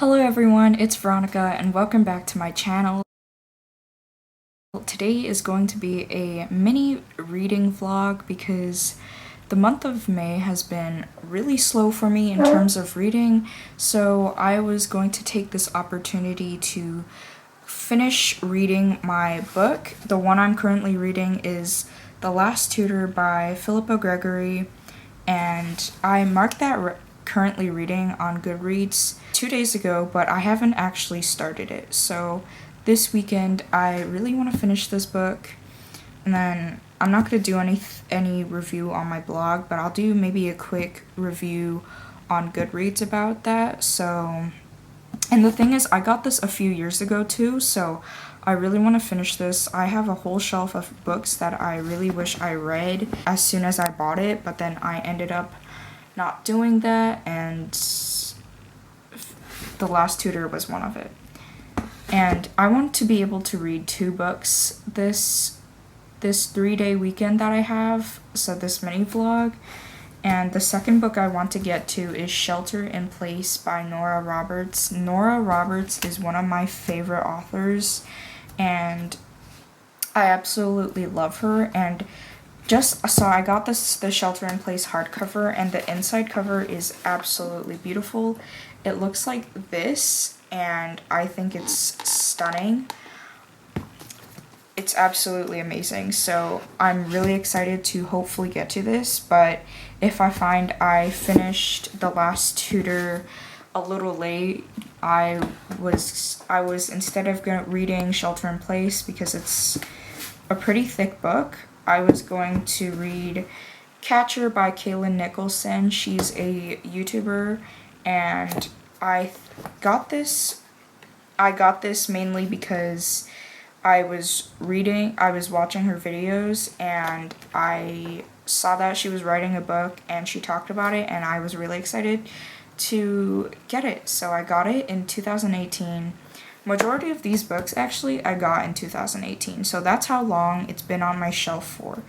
Hello everyone, it's Veronica and welcome back to my channel. Today is going to be a mini reading vlog because the month of May has been really slow for me in terms of reading, so I was going to take this opportunity to finish reading my book. The one I'm currently reading is The Last Tutor by Philippa Gregory, and I marked that currently reading on Goodreads 2 days ago, but I haven't actually started it. So this weekend I really want to finish this book, and then I'm not going to do any review on my blog, but I'll do maybe a quick review on Goodreads about that. So, and the thing is, I got this a few years ago too, so I really want to finish this. I have a whole shelf of books that I really wish I read as soon as I bought it, but then I ended up not doing that, and The Last Tutor was one of it. And I want to be able to read 2 books this 3-day weekend that I have, so this mini vlog. And the second book I want to get to is Shelter in Place by Nora Roberts. Nora Roberts is one of my favorite authors, and I absolutely love her. And so I got the Shelter in Place hardcover, and the inside cover is absolutely beautiful. It looks like this, and I think it's stunning. It's absolutely amazing, so I'm really excited to hopefully get to this. But if I find I finished The Last Tutor a little late, I was instead of reading Shelter in Place, because it's a pretty thick book, I was going to read Catcher by Kaylin Nicholson. She's a YouTuber, and I got this mainly because I was watching her videos, and I saw that she was writing a book and she talked about it, and I was really excited to get it. So I got it in 2018. Majority of these books actually I got in 2018, so that's how long it's been on my shelf for,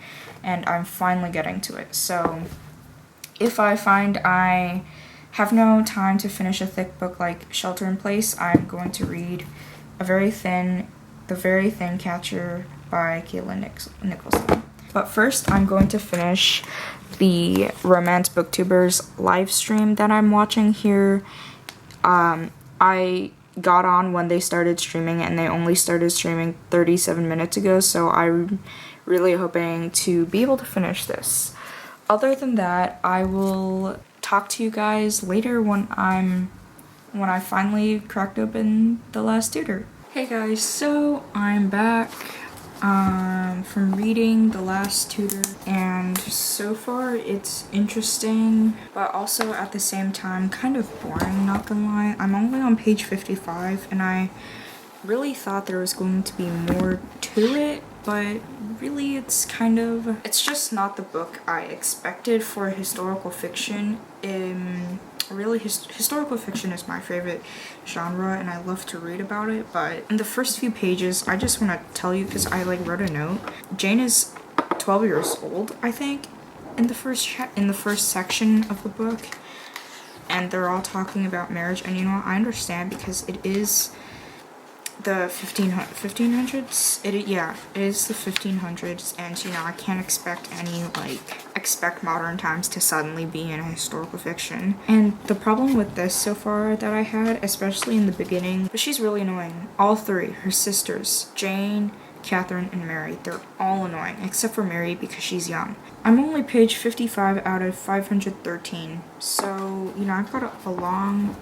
and I'm finally getting to it. So if I find I have no time to finish a thick book like Shelter in Place, I'm going to read The Very Thin Catcher by Kaylin Nicholson. But first, I'm going to finish the Romance Booktubers live stream that I'm watching here. I got on when they started streaming, and they only started streaming 37 minutes ago, so I'm really hoping to be able to finish this. Other than that, I will talk to you guys later when I finally cracked open The Last Tutor. Hey guys, so I'm back from reading The Last Tutor, and so far it's interesting, but also at the same time kind of boring, not gonna lie. I'm only on page 55, and I really thought there was going to be more to it, but really it's just not the book I expected for historical fiction. Really, historical fiction is my favorite genre, and I love to read about it, but in the first few pages, I just want to tell you, because I wrote a note. Jane is 12 years old, I think, in the first section of the book, and they're all talking about marriage, and I understand, because it is the 1500s. It is the 1500s, and I can't expect modern times to suddenly be in a historical fiction. And the problem with this so far that I had, especially in the beginning, but she's really annoying. All 3, her sisters, Jane, Catherine, and Mary, they're all annoying, except for Mary because she's young. I'm only page 55 out of 513, so I've got a long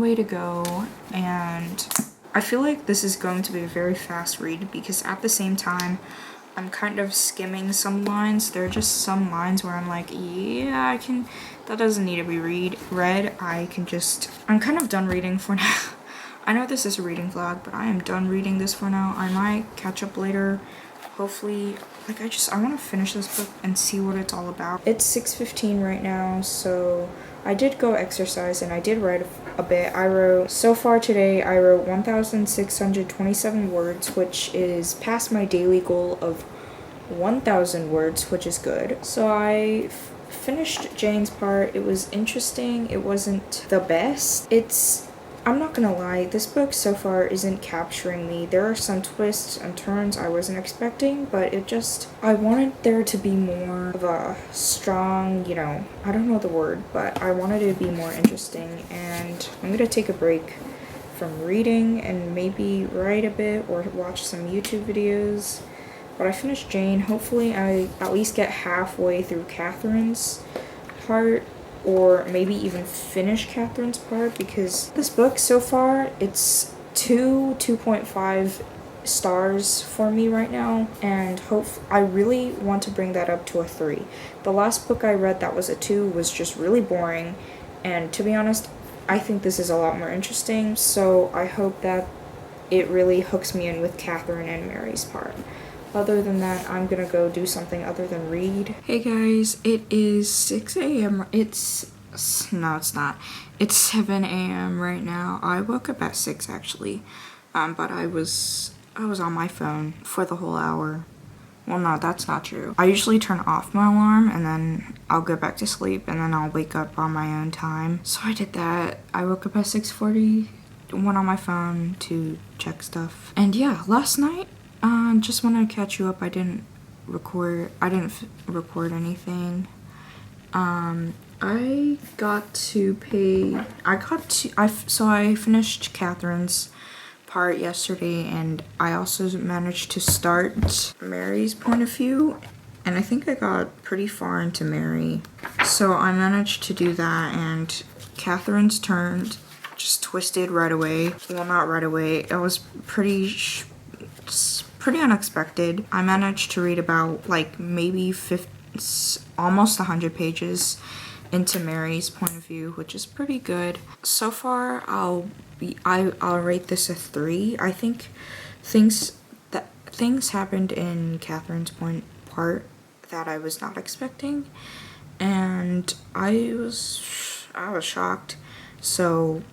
way to go, and I feel like this is going to be a very fast read, because at the same time, I'm kind of skimming some lines. There are just some lines where I'm like, yeah, that doesn't need to be read. I'm kind of done reading for now. I know this is a reading vlog, but I am done reading this for now. I might catch up later. Hopefully, I want to finish this book and see what it's all about. It's 6:15 right now, so I did go exercise, and I did write a bit. So far today, I wrote 1,627 words, which is past my daily goal of 1,000 words, which is good. So I finished Jane's part. It was interesting. It wasn't the best. It's I'm not gonna lie, this book so far isn't capturing me. There are some twists and turns I wasn't expecting, but I wanted there to be more of a strong, I don't know the word, but I wanted it to be more interesting, and I'm gonna take a break from reading and maybe write a bit or watch some YouTube videos. But I finished Jane. Hopefully I at least get halfway through Catherine's part, or maybe even finish Catherine's part, because this book so far, it's 2.5 stars for me right now, and I really want to bring that up to a 3. The last book I read that was a 2 was just really boring, and to be honest, I think this is a lot more interesting, so I hope that it really hooks me in with Catherine and Mary's part. Other than that, I'm gonna go do something other than read. Hey guys, it is 6 a.m. No, it's not. It's 7 a.m. right now. I woke up at 6 actually, but I was on my phone for the whole hour. Well, no, that's not true. I usually turn off my alarm and then I'll go back to sleep and then I'll wake up on my own time. So I did that. I woke up at 6:40, went on my phone to check stuff. And yeah, last night, just wanted to catch you up. I didn't record anything. I finished Catherine's part yesterday, and I also managed to start Mary's point of view, and I think I got pretty far into Mary. So I managed to do that, and Catherine's turned just twisted right away. Well, not right away. It was pretty unexpected. I managed to read about maybe almost 100 pages into Mary's point of view, which is pretty good. So far, I'll rate this a 3. I think things happened in Catherine's part that I was not expecting, and I was shocked. So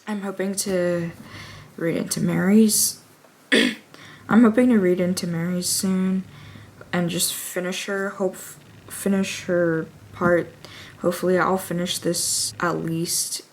I'm hoping to read into Mary's. I'm hoping to read into Mary's soon and just finish her part. Hopefully I'll finish this at least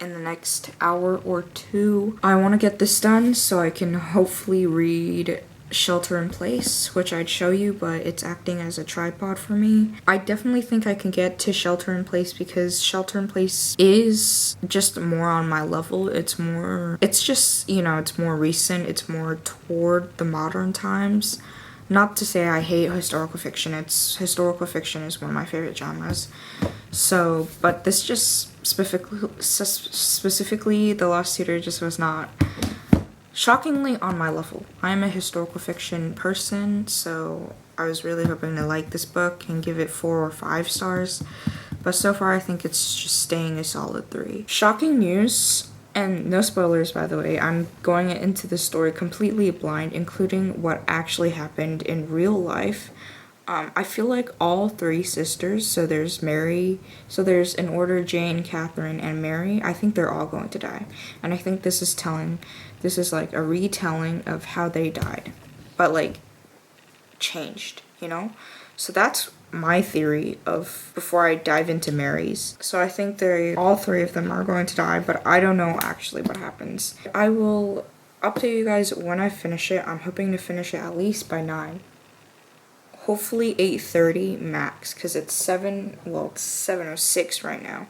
in the next hour or 2. I want to get this done so I can hopefully read Shelter in Place, which I'd show you, but it's acting as a tripod for me. I definitely think I can get to Shelter in Place because Shelter in Place is just more on my level. It's more recent. It's more toward the modern times. Not to say I hate historical fiction. Historical fiction is one of my favorite genres. So, but this just specifically The Lost Tutor just was not shockingly on my level. I am a historical fiction person, so I was really hoping to like this book and give it 4 or 5 stars. But so far I think it's just staying a solid 3. Shocking news. And no spoilers, by the way. I'm going into the story completely blind, including what actually happened in real life. I feel like all 3 sisters, so there's in order Jane, Catherine, and Mary, I think they're all going to die. And I think this is like a retelling of how they died, but changed, So that's my theory of before I dive into Mary's. So I think all 3 of them are going to die, but I don't know actually what happens. I will update you guys when I finish it. I'm hoping to finish it at least by 9. Hopefully 8:30 max, because it's 7:06 right now.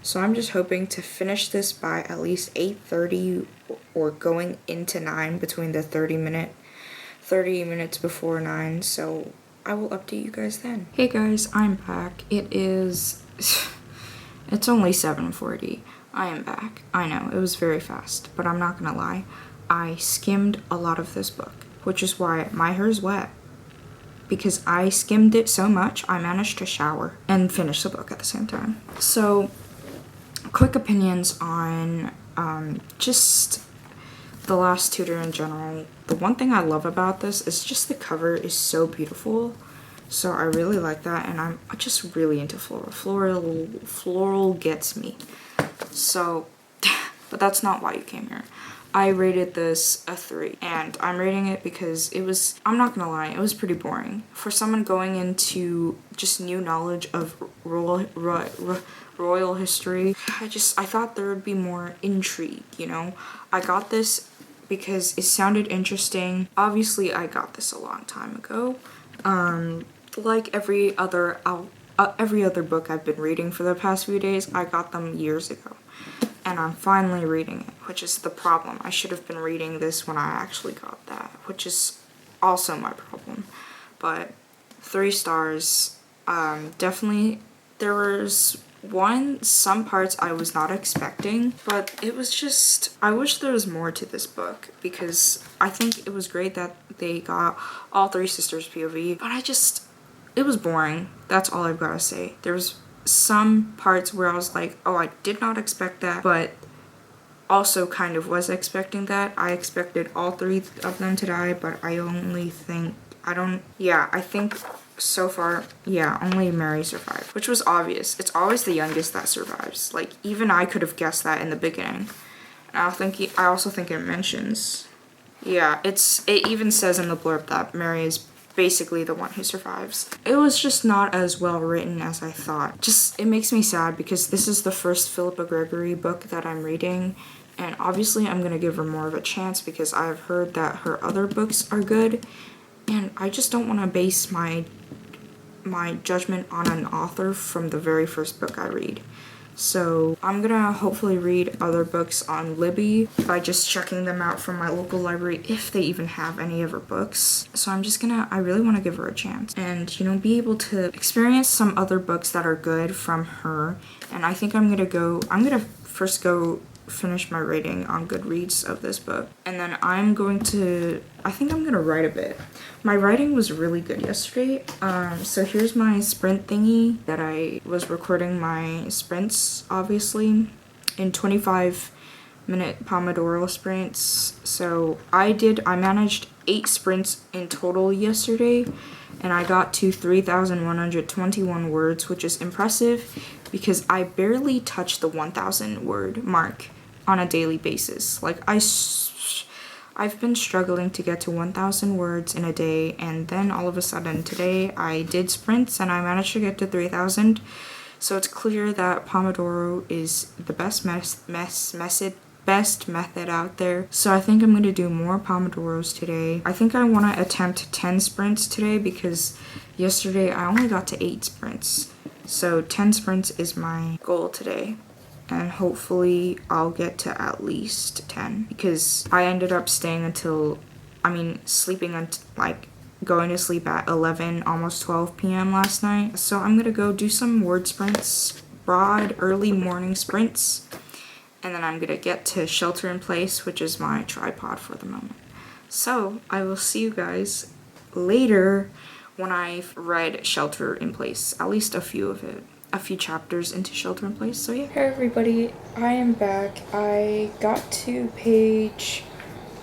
So I'm just hoping to finish this by at least 8:30 or going into 9, between the 30 minutes before 9. So I will update you guys then. Hey guys, I'm back. It's only 7:40. I am back. I know, it was very fast, but I'm not gonna lie. I skimmed a lot of this book, which is why my hair is wet. Because I skimmed it so much, I managed to shower and finish the book at the same time. So, quick opinions on just The Last Tutor in general. The one thing I love about this is just the cover is so beautiful. So I really like that, and I'm just really into floral gets me. So, but that's not why you came here. I rated this a 3, and I'm rating it because it was, I'm not gonna lie, it was pretty boring. For someone going into just new knowledge of royal history, I thought there would be more intrigue, you know? I got this because it sounded interesting. Obviously, I got this a long time ago. Like every other book I've been reading for the past few days, I got them years ago. And I'm finally reading it, which is the problem. I should have been reading this when I actually got that, which is also my problem. But 3 stars. Definitely, there was some parts I was not expecting, but it was just, I wish there was more to this book, because I think it was great that they got all 3 sisters' POV, but it was boring. That's all I've got to say. There was some parts where I was like, oh, I did not expect that, but also kind of was expecting that. I expected all 3 of them to die, but I think so far, only Mary survived, which was obvious. It's always the youngest that survives. Like, even I could have guessed that in the beginning. And I also think it mentions, it even says in the blurb that Mary is basically the one who survives. It was just not as well written as I thought. It makes me sad because this is the first Philippa Gregory book that I'm reading, and obviously I'm gonna give her more of a chance because I've heard that her other books are good, and I just don't want to base my judgment on an author from the very first book I read. So I'm gonna hopefully read other books on Libby by just checking them out from my local library if they even have any of her books. So I really want to give her a chance and, you know, be able to experience some other books that are good from her. And I think I'm gonna first go finish my rating on Goodreads of this book. And then I think I'm gonna write a bit. My writing was really good yesterday. So here's my sprint thingy that I was recording my sprints, obviously, in 25-minute Pomodoro sprints. So I managed 8 sprints in total yesterday, and I got to 3,121 words, which is impressive because I barely touched the 1,000 word mark on a daily basis. Like, I've been struggling to get to 1,000 words in a day, and then all of a sudden today I did sprints and I managed to get to 3,000. So it's clear that Pomodoro is the best method out there. So I think I'm going to do more Pomodoros today. I think I want to attempt 10 sprints today because yesterday I only got to 8 sprints. So 10 sprints is my goal today. And hopefully I'll get to at least 10 because I ended up sleeping until going to sleep at 11, almost 12 p.m. last night. So I'm gonna go do some word sprints, broad early morning sprints, and then I'm gonna get to Shelter in Place, which is my tripod for the moment. So I will see you guys later when I've read Shelter in Place, at least a few chapters into Shelter in Place. So yeah. Hey everybody, I am back. I got to page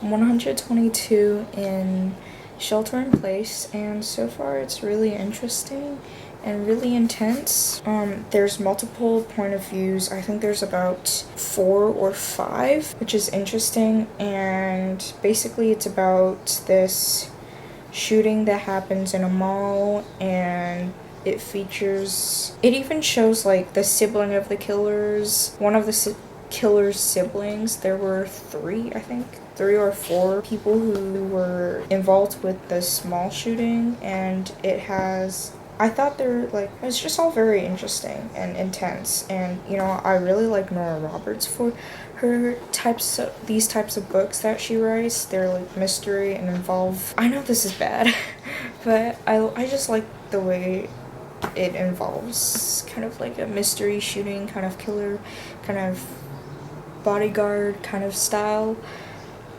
122 in Shelter in Place, and so far it's really interesting and really intense. There's multiple point of views. I think there's about 4 or 5, which is interesting, and basically it's about this shooting that happens in a mall, and it even shows like the sibling of the killers. One of the killer's siblings, there were 3 or 4 people who were involved with the small shooting, and I thought it's just all very interesting and intense. And, you know, I really like Nora Roberts for these types of books that she writes. They're like mystery and involve, I know this is bad, but I just like the way it involves kind of like a mystery shooting, kind of killer, kind of bodyguard kind of style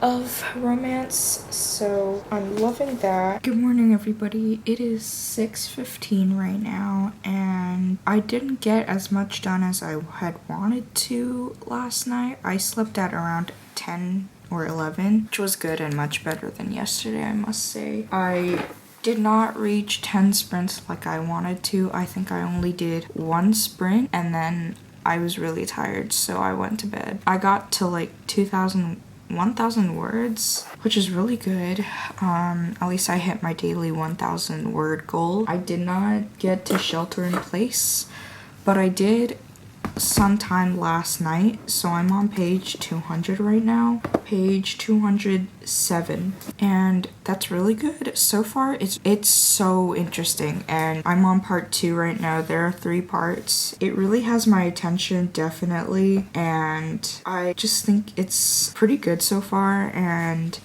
of romance. So I'm loving that. Good morning everybody. It is 6:15 right now, and I didn't get as much done as I had wanted to last night. I slept at around 10 or 11, which was good and much better than yesterday, I must say. I did not reach 10 sprints like I wanted to. I think I only did 1 sprint, and then I was really tired, so I went to bed. I got to like 2,000 1,000 words, which is really good. At least I hit my daily 1,000 word goal. I did not get to Shelter in Place, but I did sometime last night, so I'm on page 200 right now, page 207, and that's really good so far. It's so interesting, and I'm on part 2 right now. There are 3 parts. It really has my attention, definitely, and I just think it's pretty good so far, and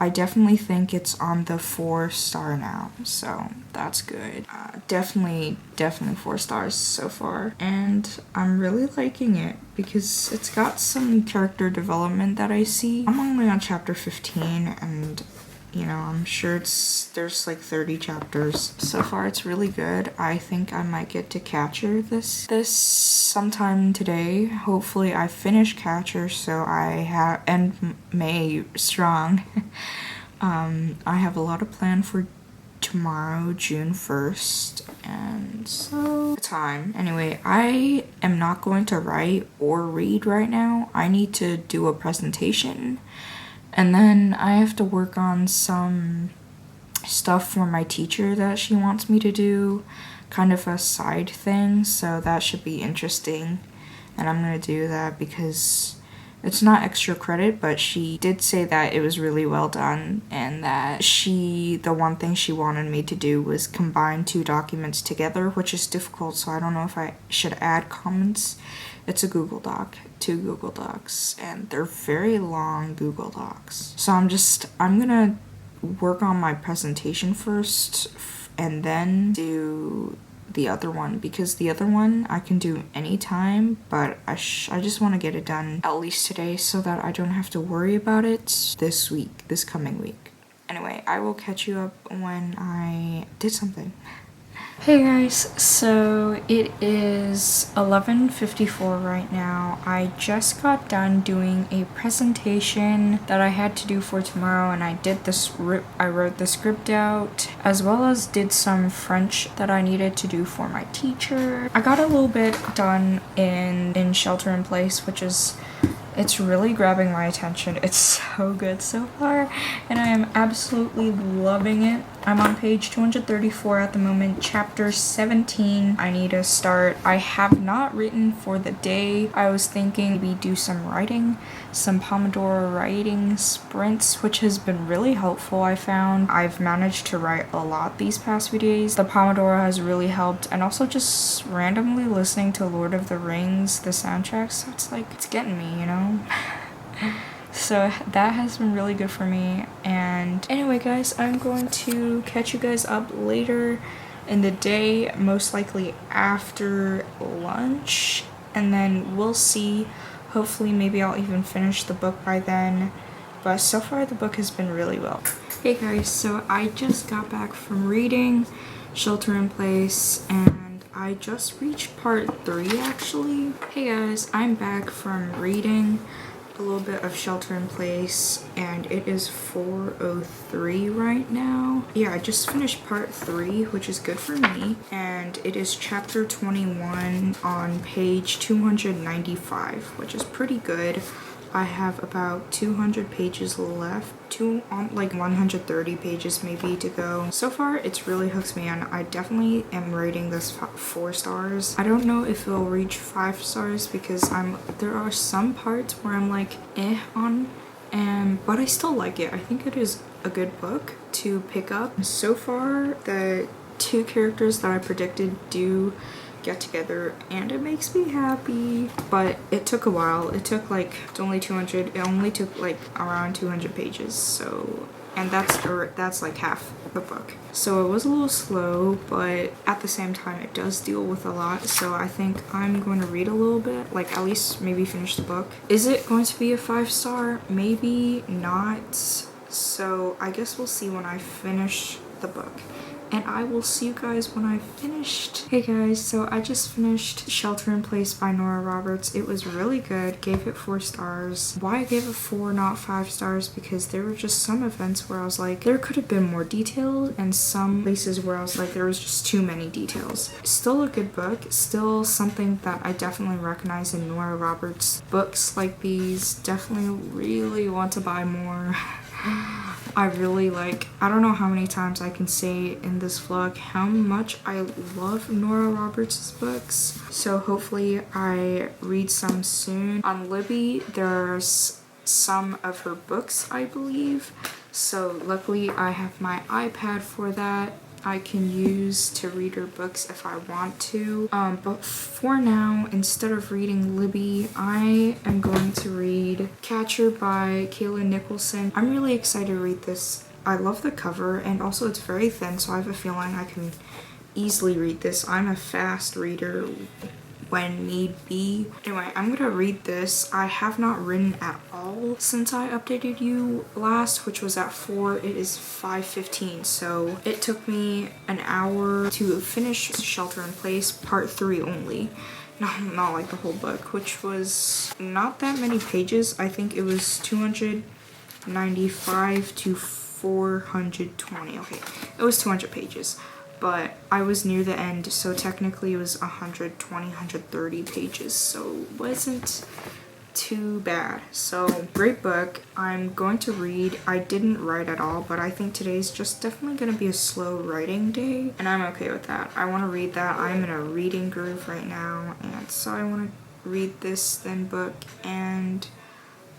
I definitely think it's on the 4-star now, so that's good. Definitely 4 stars so far, and I'm really liking it because it's got some character development that I see. I'm only on chapter 15, and you know, I'm sure there's like 30 chapters. So far it's really good. I think I might get to Catcher this sometime today. Hopefully I finish Catcher so I end May strong. I have a lot of plan for tomorrow, June 1st, and so time. Anyway, I am not going to write or read right now. I need to do a presentation. And then I have to work on some stuff for my teacher that she wants me to do, kind of a side thing, so that should be interesting. And I'm gonna do that because it's not extra credit, but she did say that it was really well done, and that the one thing she wanted me to do was combine 2 documents together, which is difficult, so I don't know if I should add comments. It's a Google Doc, 2 Google Docs, and they're very long Google Docs. So I'm gonna work on my presentation first and then do the other one, because the other one I can do anytime, but I just want to get it done at least today so that I don't have to worry about it this coming week. Anyway, I will catch you up when I did something. Hey guys, so it is 11:54 right now. I just got done doing a presentation that I had to do for tomorrow, and I wrote the script out, as well as did some French that I needed to do for my teacher. I got a little bit done in Shelter in Place, it's really grabbing my attention. It's so good so far, and I am absolutely loving it. I'm on page 234 at the moment, chapter 17. I need to start. I have not written for the day. I was thinking maybe do some writing, some Pomodoro writing sprints, which has been really helpful, I found. I've managed to write a lot these past few days. The Pomodoro has really helped, and also just randomly listening to Lord of the Rings, the soundtrack, so it's getting me, you know? So that has been really good for me. And anyway guys, I'm going to catch you guys up later in the day, most likely after lunch, and then we'll see. Hopefully maybe I'll even finish the book by then, but so far the book has been really well. Hey guys, so I just got back from reading Shelter in Place, and I just reached part 3 actually. Hey guys, I'm back from reading a little bit of Shelter in Place, and it is 4:03 right now. Yeah, I just finished part 3, which is good for me, and it is chapter 21 on page 295, which is pretty good. I have about 200 pages left, like 130 pages maybe to go. So far, it's really hooked me on. I definitely am rating this 4 stars. I don't know if it'll reach 5 stars because there are some parts where I'm like on, but I still like it. I think it is a good book to pick up. So far, the 2 characters that I predicted do get together, and it makes me happy, but it took a while. It took it only took like around 200 pages, so, and that's like half the book, so it was a little slow, but at the same time it does deal with a lot, so I think I'm going to read a little bit, like at least maybe finish the book. Is it going to be a 5-star? Maybe not, so I guess we'll see when I finish the book. and I will see you guys when I've finished. Hey guys, so I just finished Shelter in Place by Nora Roberts. It was really good. Gave it 4 stars. Why I gave it 4, not 5 stars, because there were just some events where I was like, there could have been more detail, and some places where I was like, there was just too many details. Still a good book. Still something that I definitely recognize in Nora Roberts. Books like these, definitely really want to buy more. I really I don't know how many times I can say in this vlog how much I love Nora Roberts' books. So hopefully I read some soon. On Libby, there's some of her books, I believe. So luckily I have my iPad for that. I can use to read her books if I want to. But for now, instead of reading Libby, I am going to read Catcher by Kayla Nicholson. I'm really excited to read this. I love the cover, and also it's very thin, so I have a feeling I can easily read this. I'm a fast reader when need be. Anyway, I'm gonna read this. I have not written at all since I updated you last, which was at 4. It is 5:15, so it took me an hour to finish Shelter in Place part 3 only. Not like the whole book, which was not that many pages. I think it was 295 to 420. Okay, it was 200 pages. But I was near the end, so technically it was 120, 130 pages, so it wasn't too bad. So great book. I'm going to read. I didn't write at all, but I think today's just definitely going to be a slow writing day, and I'm okay with that. I want to read that. I'm in a reading groove right now, and so I want to read this thin book, and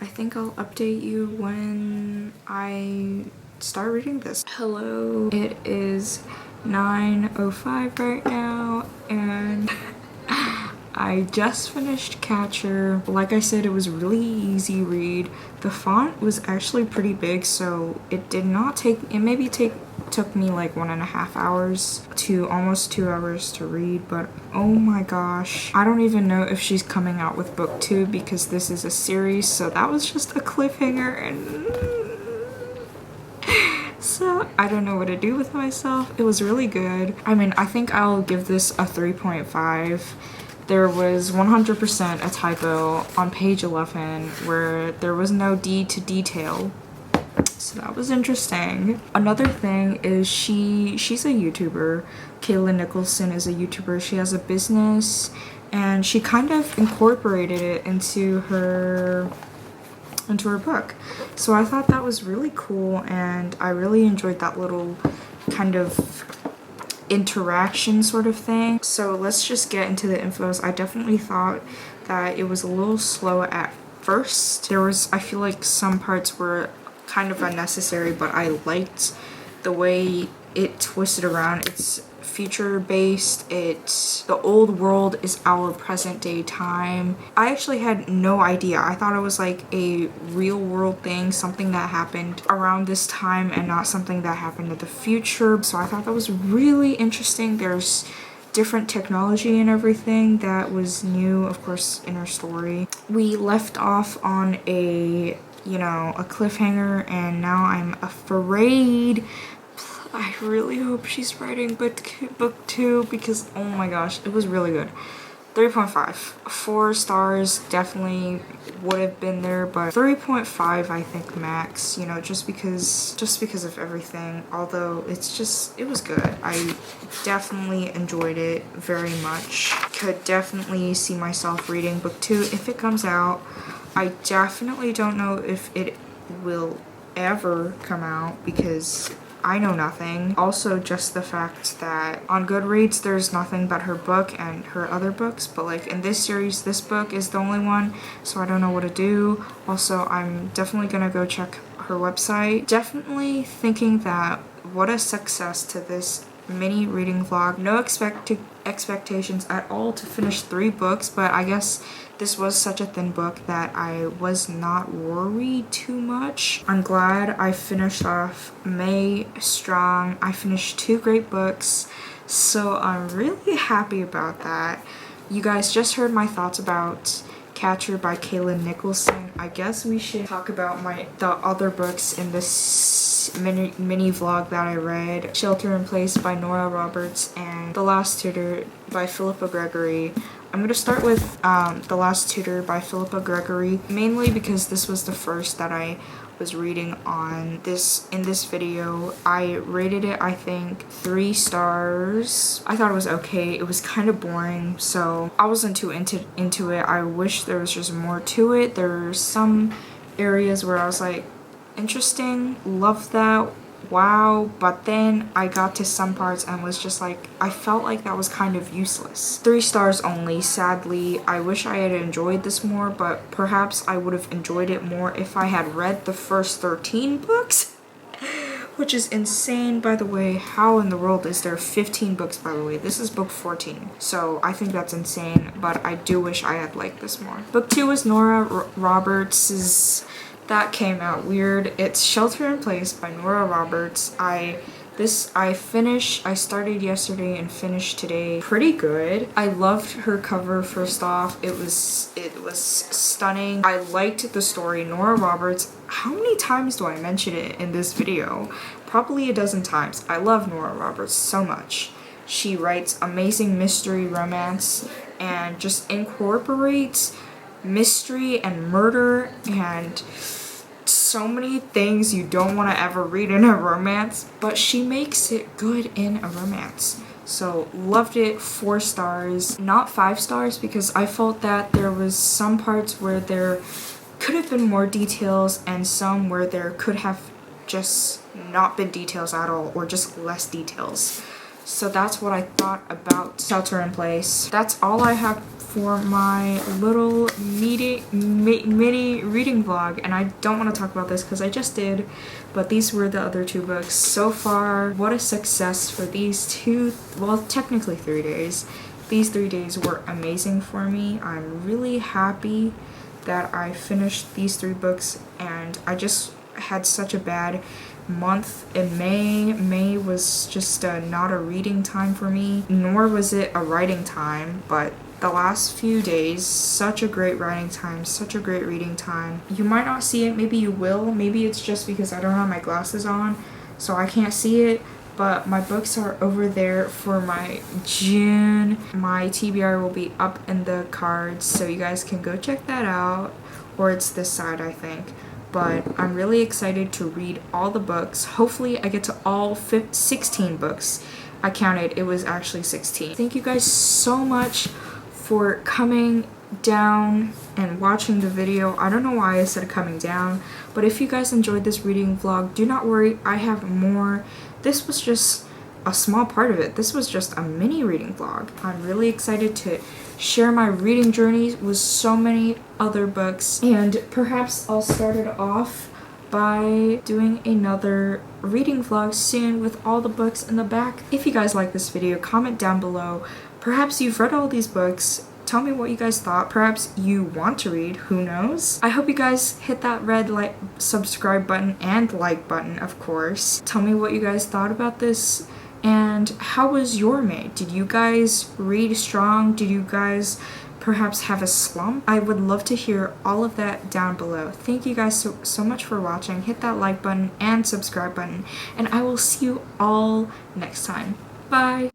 I think I'll update you when I start reading this. Hello, it is 9:05 right now, and I just finished Catcher. Like I said, it was a really easy read. The font was actually pretty big, so it did not take, it maybe took me like 1.5 hours to almost 2 hours to read, but oh my gosh, I don't even know if she's coming out with booktube because this is a series, so that was just a cliffhanger, and so I don't know what to do with myself. It was really good. I mean, I think I'll give this a 3.5. There was 100% a typo on page 11 where there was no D to detail. So that was interesting. Another thing is she's a YouTuber. Kayla Nicholson is a YouTuber. She has a business, and she kind of incorporated it into her book. So I thought that was really cool, and I really enjoyed that little kind of interaction sort of thing. So let's just get into the infos. I definitely thought that it was a little slow at first. I feel like some parts were kind of unnecessary, but I liked the way it twisted around. It's future based. The old world is our present day time. I actually had no idea. I thought it was like a real world thing, something that happened around this time and not something that happened in the future. So I thought that was really interesting. There's different technology and everything that was new, of course, in her story. We left off on a cliffhanger, and now I'm afraid. I really hope she's writing book 2 because oh my gosh, it was really good. 3.5. 4 stars definitely would have been there, but 3.5 I think max, just because of everything. Although it was good. I definitely enjoyed it very much. Could definitely see myself reading book 2 if it comes out. I definitely don't know if it will ever come out because I know nothing. Also, just the fact that on Goodreads there's nothing but her book and her other books, but like in this series, this book is the only one, so I don't know what to do. Also, I'm definitely gonna go check her website. Definitely thinking that what a success to this mini reading vlog. No expectations at all to finish 3 books, but I guess this was such a thin book that I was not worried too much. I'm glad I finished off May strong. I finished 2 great books, so I'm really happy about that. You guys just heard my thoughts about Catcher by Kaylin Nicholson. I guess we should talk about the other books in this mini vlog that I read. Shelter in Place by Nora Roberts and The Last Tutor by Philippa Gregory. I'm gonna start with The Last Tutor by Philippa Gregory, mainly because this was the first that I was reading in this video. I rated it, I think, 3 stars. I thought it was okay. It was kind of boring, so I wasn't too into it. I wish there was just more to it. There are some areas where I was like, interesting, love that, wow, but then I got to some parts and was just like, I felt like that was kind of useless. 3 stars only, sadly. I wish I had enjoyed this more, but perhaps I would have enjoyed it more if I had read the first 13 books, which is insane, by the way. How in the world is there 15 books, by the way? This is book 14, so I think that's insane, but I do wish I had liked this more. Book 2 is Nora Roberts'. That came out weird. It's Shelter in Place by Nora Roberts. I started yesterday and finished today. Pretty good. I loved her cover. First off, it was stunning. I liked the story. Nora Roberts, how many times do I mention it in this video? Probably a dozen times. I love Nora Roberts so much. She writes amazing mystery romance and just incorporates mystery and murder and so many things you don't want to ever read in a romance, but she makes it good in a romance. So loved it. 4 stars, not 5 stars, because I felt that there was some parts where there could have been more details and some where there could have just not been details at all, or just less details. So that's what I thought about Shelter in Place. That's all I have for my little mini reading vlog, and I don't want to talk about this because I just did, but these were the other 2 books. So far, what a success for these 2, well, technically 3 days. These 3 days were amazing for me. I'm really happy that I finished these 3 books, and I just had such a bad month in May. May was just not a reading time for me, nor was it a writing time, but the last few days, such a great writing time, such a great reading time. You might not see it, maybe you will, maybe it's just because I don't have my glasses on, so I can't see it, but my books are over there for my June. My TBR will be up in the cards, so you guys can go check that out, or it's this side, I think. But I'm really excited to read all the books. Hopefully I get to all 16 books. I counted, it was actually 16. Thank you guys so much for coming down and watching the video. I don't know why I said coming down, but if you guys enjoyed this reading vlog, do not worry, I have more. This was just a small part of it. This was just a mini reading vlog. I'm really excited to share my reading journey with so many other books, and perhaps I'll start it off by doing another reading vlog soon with all the books in the back. If you guys like this video, comment down below. Perhaps you've read all these books. Tell me what you guys thought. Perhaps you want to read, who knows? I hope you guys hit that red subscribe button and like button, of course. Tell me what you guys thought about this, and how was your May? Did you guys read strong? Did you guys perhaps have a slump? I would love to hear all of that down below. Thank you guys so much for watching. Hit that like button and subscribe button, and I will see you all next time. Bye!